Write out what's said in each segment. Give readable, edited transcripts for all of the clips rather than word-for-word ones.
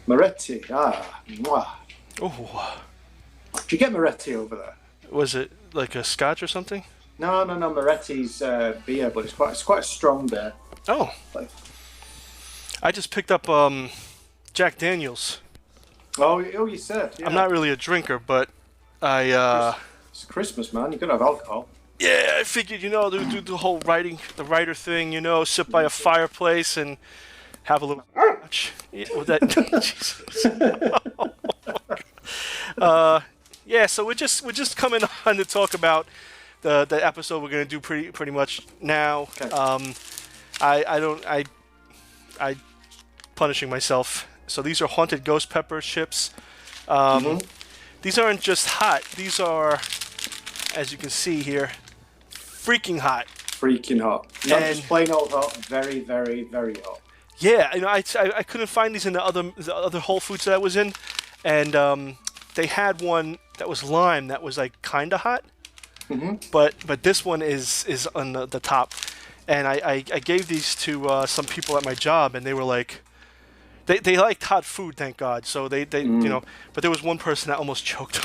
Moretti. Mwah. Oh, Do you get Moretti over there? was it like a scotch or something? No. Moretti's beer, but it's quite a strong beer. Oh, Like, I just picked up Jack Daniels. you said. I'm Yeah. not really a drinker, but I It's Christmas, man. You gotta have alcohol. yeah, I figured do the whole the writer thing, sit by a fireplace and have a little scotch. Yeah, with that. Jesus. Yeah, so we're just coming on to talk about the episode we're gonna do pretty much now. Okay. I punishing myself. So these are haunted ghost pepper chips. These aren't just hot. These are, as you can see here, freaking hot. Freaking hot. Not just plain old hot. Very, very, very hot. Yeah, I couldn't find these in the other Whole Foods that I was in, and they had one that was lime that was like kind of hot. But this one is on the top, and I gave these to some people at my job, and they were like, they liked hot food, thank God. So they but there was one person that almost choked.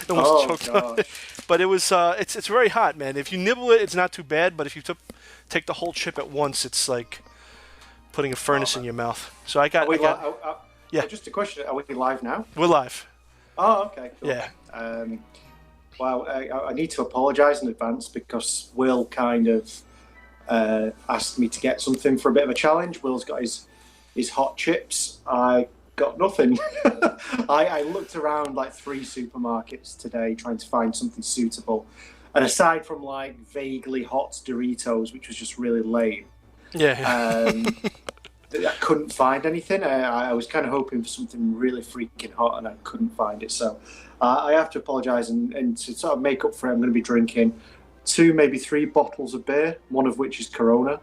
On it. But it was it's very hot, man. If you nibble it, it's not too bad. But if you take the whole chip at once, it's like putting a furnace in your mouth. So I got. Yeah. Just a question: are we live now? We're live. Oh, okay. Cool. Yeah. Well, I need to apologise in advance because Will kind of asked me to get something for a bit of a challenge. Will's got his hot chips. I got nothing. I looked around like 3 supermarkets today trying to find something suitable. And aside from like vaguely hot Doritos, which was just really lame, I couldn't find anything. I was kind of hoping for something really freaking hot, and I couldn't find it. So I have to apologise, and to sort of make up for it, I'm going to be drinking 2, maybe 3 bottles of beer, one of which is Corona.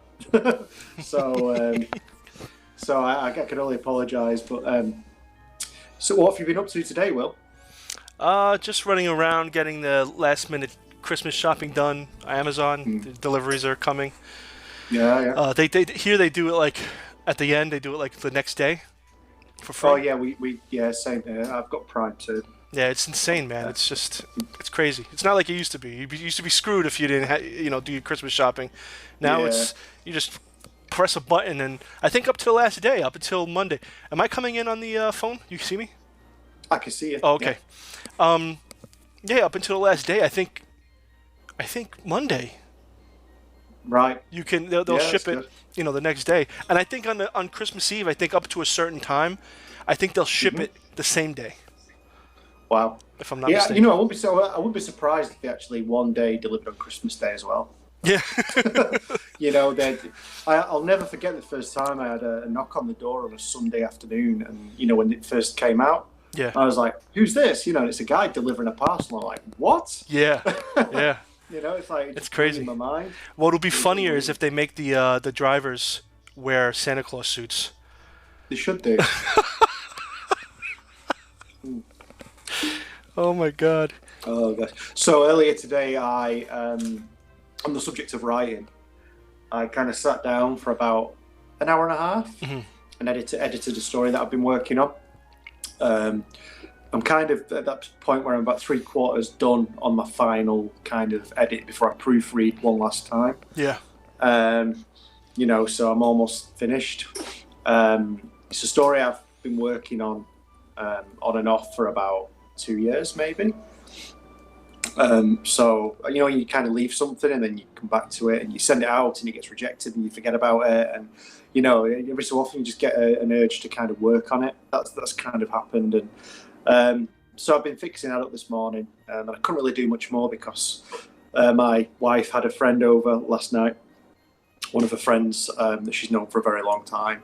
So I can only apologise. But so what have you been up to today, Will? Just running around, getting the last minute Christmas shopping done. Amazon the deliveries are coming. Yeah. They do it like at the end. They do it like the next day for free. Oh yeah, we same here. I've got Prime too. Yeah, it's insane, man. It's crazy. It's not like it used to be. You used to be screwed if you didn't do your Christmas shopping. Now it's you just press a button, and I think up to the last day, up until Monday. Am I coming in on the phone? You can see me? I can see you. Oh, okay. Yeah. Up until the last day, I think Monday. Right. You can they'll ship it, the next day. And I think on Christmas Eve, I think up to a certain time, I think they'll ship it the same day. Wow. If I'm not mistaken. I wouldn't be surprised if they actually one day delivered on Christmas Day as well. Yeah. I'll never forget the first time I had a knock on the door on a Sunday afternoon, and when it first came out, I was like, "Who's this?" And it's a guy delivering a parcel. I'm like, "What?" Yeah. Yeah. It's like it's crazy. In my mind. What'll be funnier is if they make the drivers wear Santa Claus suits. They should do. Oh my God. Oh gosh. So earlier today, on the subject of writing, I kind of sat down for about an hour and a half and edited a story that I've been working on. I'm kind of at that point where I'm about 3/4 done on my final kind of edit before I proofread one last time. Yeah. So I'm almost finished. It's a story I've been working on and off for about 2 years, maybe. So you kind of leave something and then you come back to it and you send it out and it gets rejected and you forget about it, and every so often you just get an urge to kind of work on it. That's kind of happened, and so I've been fixing that up this morning, and I couldn't really do much more because my wife had a friend over last night, one of her friends that she's known for a very long time,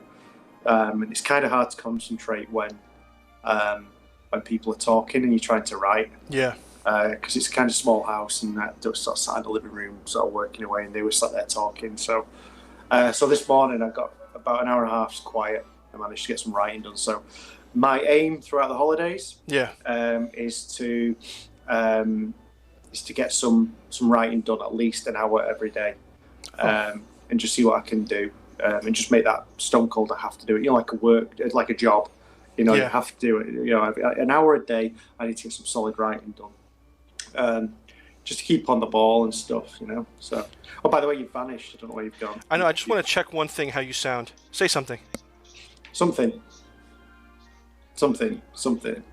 and it's kind of hard to concentrate when people are talking and you're trying to write. Yeah. Because it's a kind of small house, and I just sort of sat in the living room, sort of working away, and they were sat there talking. So this morning I got about an hour and a half's quiet. I managed to get some writing done. So my aim throughout the holidays, is to get some writing done at least an hour every day, and just see what I can do, and just make that stone cold. I have to do it, like a job. You know, you Yeah. have to do it. You know, an hour a day. I need to get some solid writing done, just to keep on the ball and stuff. You know. So, oh, by the way, you've vanished. I don't know where you've gone. I know. I just want to check one thing. How you sound? Say something. Something. Something. Something.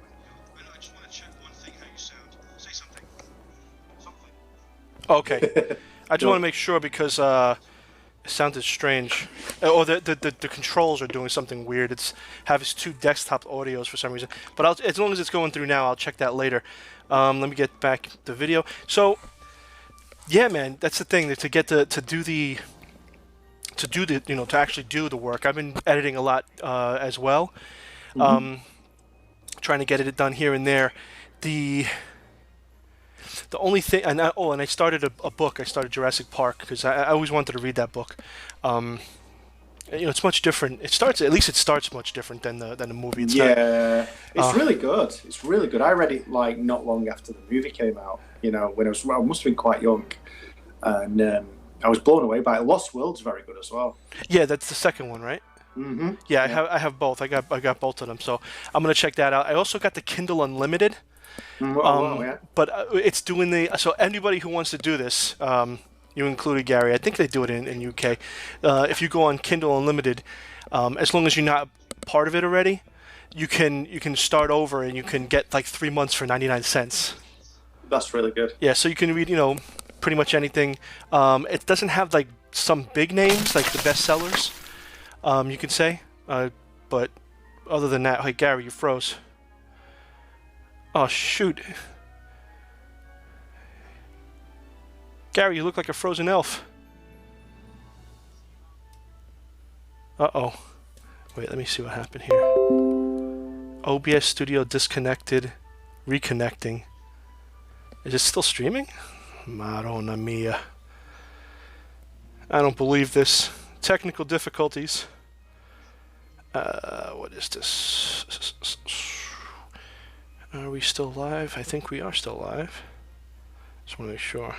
Okay. I just want to make sure because it sounded strange. Or the controls are doing something weird. It's have its two desktop audios for some reason. But as long as it's going through now, I'll check that later. Let me get back the video. So, yeah, man, that's the thing. To get to do the to actually do the work. I've been editing a lot as well. Trying to get it done here and there. The only thing, and I started a book. I started Jurassic Park because I always wanted to read that book. It's much different. It starts much different than the movie. It's really good. It's really good. I read it like not long after the movie came out. You know, when I must have been quite young, and I was blown away by it. Lost World's very good as well. Yeah, that's the second one, right? Mm-hmm. Yeah, I have both. I got both of them, so I'm gonna check that out. I also got the Kindle Unlimited. But it's doing so anybody who wants to do this, you included Gary. I think they do it in UK. If you go on Kindle Unlimited, as long as you're not part of it already, you can start over and you can get like 3 months for 99 cents. That's really good. Yeah, so you can read pretty much anything. It doesn't have like some big names like the bestsellers, you can say, but other than that, hey Gary, you froze. Oh, shoot. Gary, you look like a frozen elf. Uh-oh. Wait, let me see what happened here. OBS Studio disconnected. Reconnecting. Is it still streaming? Madonna mia. I don't believe this. Technical difficulties. What is this? Are we still live? I think we are still live. Just want to make sure.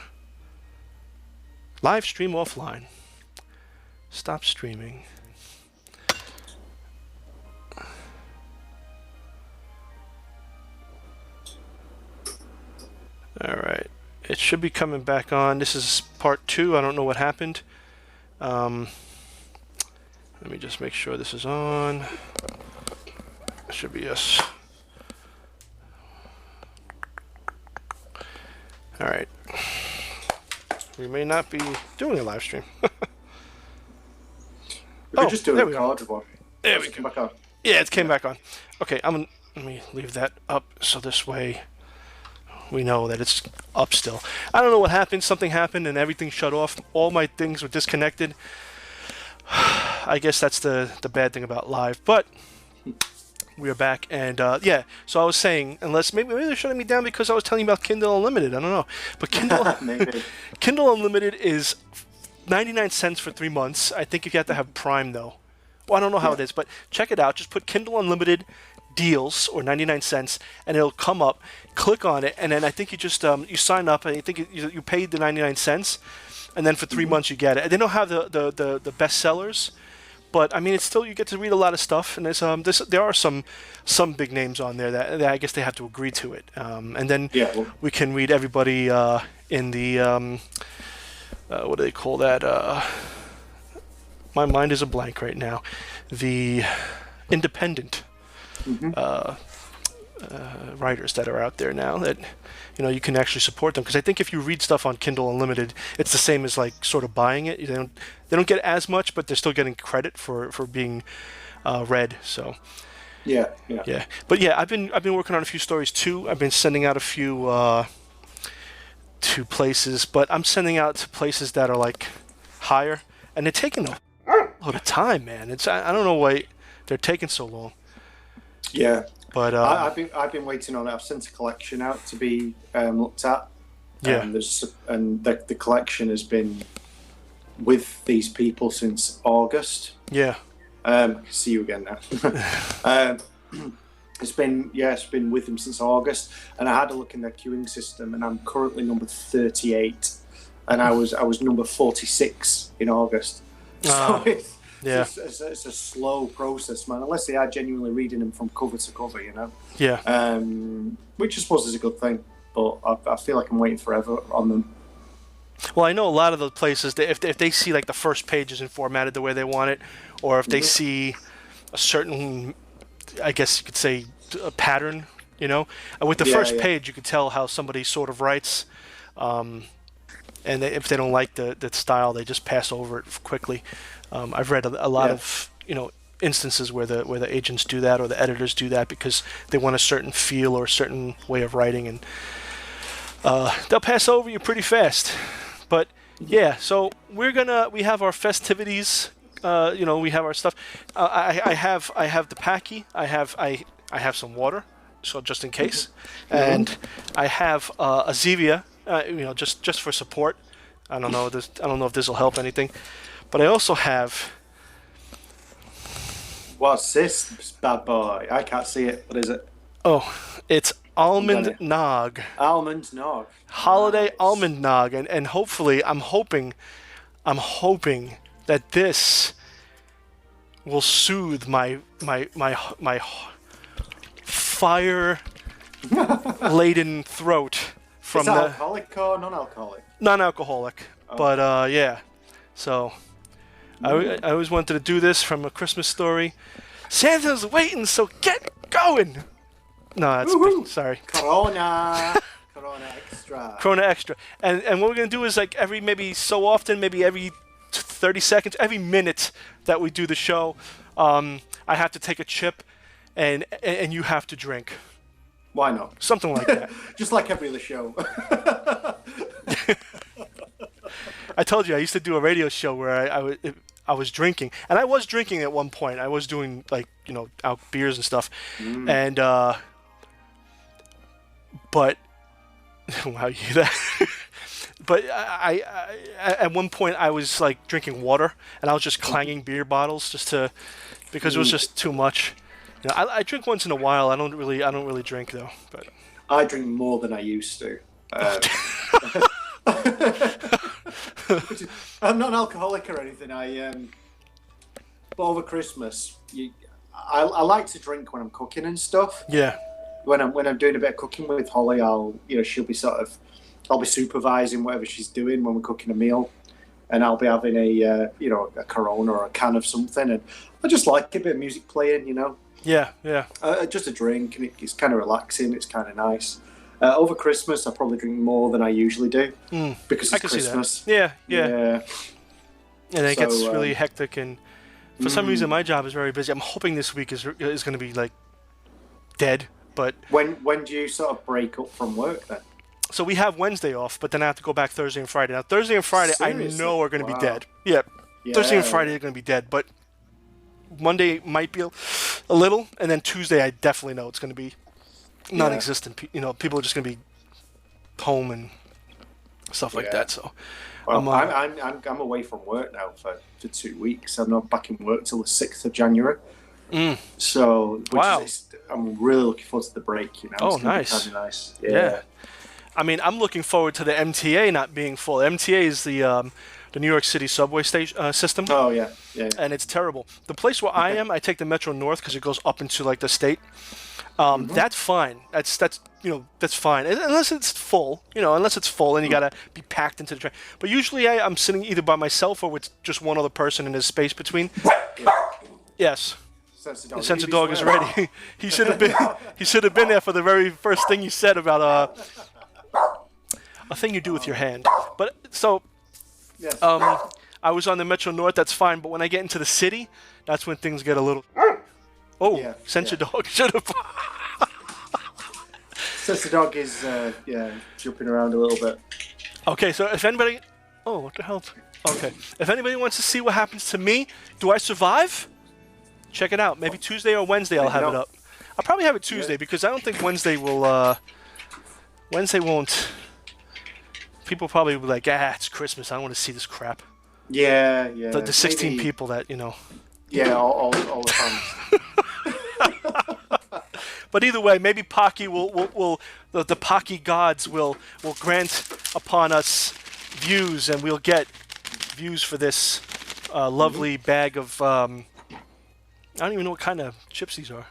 Live stream offline. Stop streaming. Alright. It should be coming back on. This is part 2. I don't know what happened. Let me just make sure this is on. It should be yes. Alright. We may not be doing a live stream. We could just do a recorded one. There we go. Back on. Yeah, it came back on. Okay, let me leave that up so this way we know that it's up still. I don't know what happened. Something happened and everything shut off. All my things were disconnected. I guess that's the bad thing about live, but we are back, and yeah. So I was saying, unless maybe they're shutting me down because I was telling you about Kindle Unlimited. I don't know, but Kindle Unlimited is 99 cents for 3 months. I think you have to have Prime though. Well, I don't know how it is, but check it out. Just put Kindle Unlimited deals or 99 cents, and it'll come up. Click on it, and then I think you just you sign up, and I think you paid the 99 cents, and then for 3 months you get it. They don't have the bestsellers. But I mean, it's still, you get to read a lot of stuff, and there are some big names on there that I guess they have to agree to it, and then we can read everybody in the what do they call that? My mind is a blank right now. The independent writers that are out there now that you can actually support them, because I think if you read stuff on Kindle Unlimited, it's the same as like sort of buying it. They don't get as much, but they're still getting credit for being read. So yeah. But yeah, I've been working on a few stories too. I've been sending out a few to places, but I'm sending out to places that are like higher, and they're taking a lot of time, man. I don't know why they're taking so long. Yeah. But I've been waiting on it. I've sent a collection out to be looked at. Yeah. And the collection has been with these people since August. Yeah. See you again now. It's been with them since August, and I had a look in their queuing system, and I'm currently number 38, and I was number 46 in August. So Yeah. It's a slow process, man. Unless they are genuinely reading them from cover to cover, you know. Yeah. Which I suppose is a good thing, but I feel like I'm waiting forever on them. Well, I know a lot of the places that if they see like the first page isn't formatted the way they want it, or if they see a certain, I guess you could say, a pattern, you know, and with the first page you could tell how somebody sort of writes, and if they don't like the style, they just pass over it quickly. I've read a lot of instances where the agents do that or the editors do that because they want a certain feel or a certain way of writing, and they'll pass over you pretty fast. But yeah, so we have our festivities. We have our stuff. I have the Paqui. I have some water, so just in case, and I have a Zevia. Just for support. I don't know if this will help anything, but I also have. What's this bad boy? I can't see it. What is it? Oh, it's almond nog. Almond nog. Holiday Nice. almond nog, and hopefully, I'm hoping that this will soothe my fire laden throat from is that alcoholic or non-alcoholic? Non-alcoholic, but yeah. So I always wanted to do this from A Christmas Story. Santa's waiting, so get going. No, that's sorry. Corona extra. Corona extra. And what we're gonna do is like maybe so often, maybe every 30 seconds, every minute that we do the show, I have to take a chip, and you have to drink. Why not? Something like that. Just like every other show. I told you I used to do a radio show where I was drinking, and I was drinking at one point. I was doing out beers and stuff, and but wow, you hear that? But I at one point I was like drinking water, and I was just clanging beer bottles because it was just too much. I drink once in a while. I don't really drink though. But I drink more than I used to. I'm not an alcoholic or anything. But over Christmas, I like to drink when I'm cooking and stuff. Yeah. When I'm doing a bit of cooking with Holly, she'll be I'll be supervising whatever she's doing when we're cooking a meal, and I'll be having a Corona or a can of something, and I just like a bit of music playing, Yeah. Just a drink, and it's kind of relaxing. It's kind of nice. Over Christmas, I probably drink more than I usually do because it's Christmas. Yeah. And it gets really hectic, and for some reason, my job is very busy. I'm hoping this week is going to be like dead. But when do you sort of break up from work then? So we have Wednesday off, but then I have to go back Thursday and Friday. Now Thursday and Friday, seriously? I know are going to be dead. Yeah. Thursday and Friday are going to be dead, but Monday might be a little, and then Tuesday I definitely know it's going to be non-existent. People are just going to be home and stuff like that. So, well, I'm away from work now for 2 weeks. I'm not back in work till the 6th of January. So, I'm really looking forward to the break. Oh, it's nice. Kind of nice. Yeah. I mean, I'm looking forward to the MTA not being full. MTA is the New York City subway station system. Oh yeah. And it's terrible. The place where I am, I take the Metro North because it goes up into like the state. That's fine. That's fine unless it's full. Unless it's full and you gotta be packed into the train. But usually I'm sitting either by myself or with just one other person and there's space between. Yes. The sensor dog is ready. He should have been. He should have been there for the very first thing you said about a thing you do with your hand. But so, I was on the Metro North. That's fine. But when I get into the city, that's when things get a little. Oh, sensor dog should have. Sensor dog is jumping around a little bit. Okay, so if anybody, what the hell? Okay, if anybody wants to see what happens to me, do I survive? Check it out. Maybe Tuesday or Wednesday I'll have it up. I'll probably have it Tuesday because I don't think Wednesday will. Wednesday won't. People probably will be like, it's Christmas. I don't want to see this crap. Yeah. The 16 people that Yeah, all the fans. But either way, maybe Paqui will the Paqui gods will grant upon us views, and we'll get views for this lovely bag of I don't even know what kind of chips these are.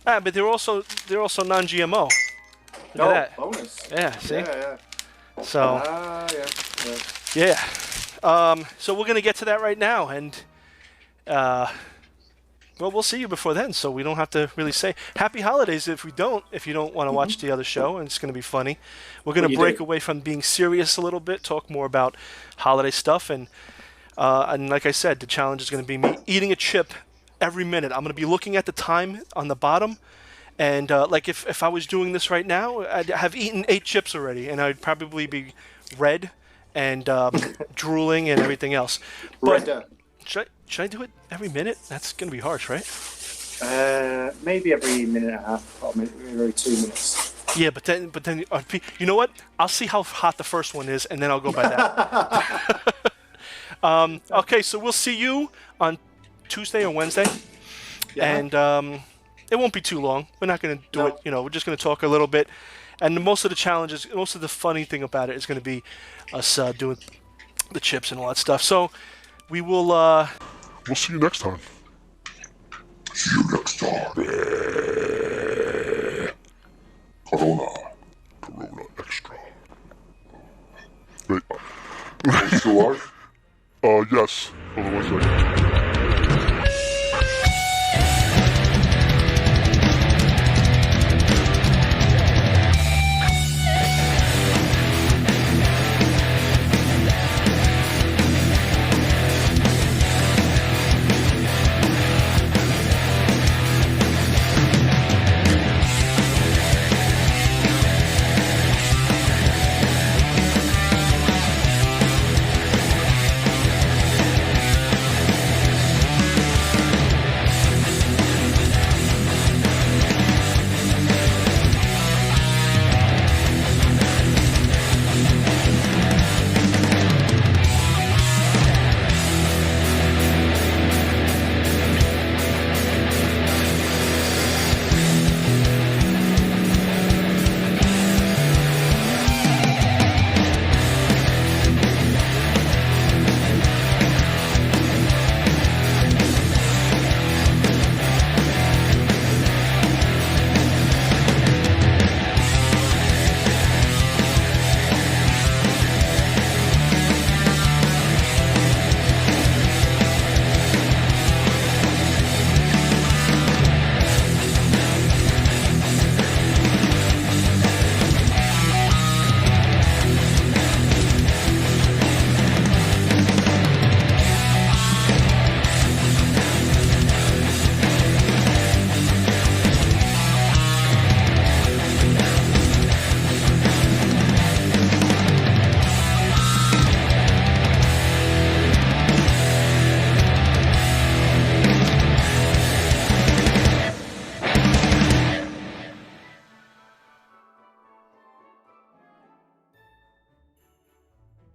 But they're also non-GMO. Look at that. Bonus. Yeah, see? Yeah. So Yeah. so we're gonna get to that right now, and well, we'll see you before then, so we don't have to really say happy holidays if you don't want to watch the other show, and it's going to be funny. We're going to break away from being serious a little bit, talk more about holiday stuff, and like I said, the challenge is going to be me eating a chip every minute. I'm going to be looking at the time on the bottom, and like if I was doing this right now, I'd have eaten 8 chips already, and I'd probably be red and drooling and everything else. But should I do it every minute? That's going to be harsh, right? Maybe every minute and a half, or maybe every 2 minutes. Yeah, but then, you know what? I'll see how hot the first one is, and then I'll go by that. Okay, so we'll see you on Tuesday or Wednesday, and it won't be too long. We're not going to do it. We're just going to talk a little bit, and most of the funny thing about it is going to be us doing the chips and all that stuff. So we will. We'll see you next time. See you next time. Corona Extra. Wait. Are you still alive? Yes.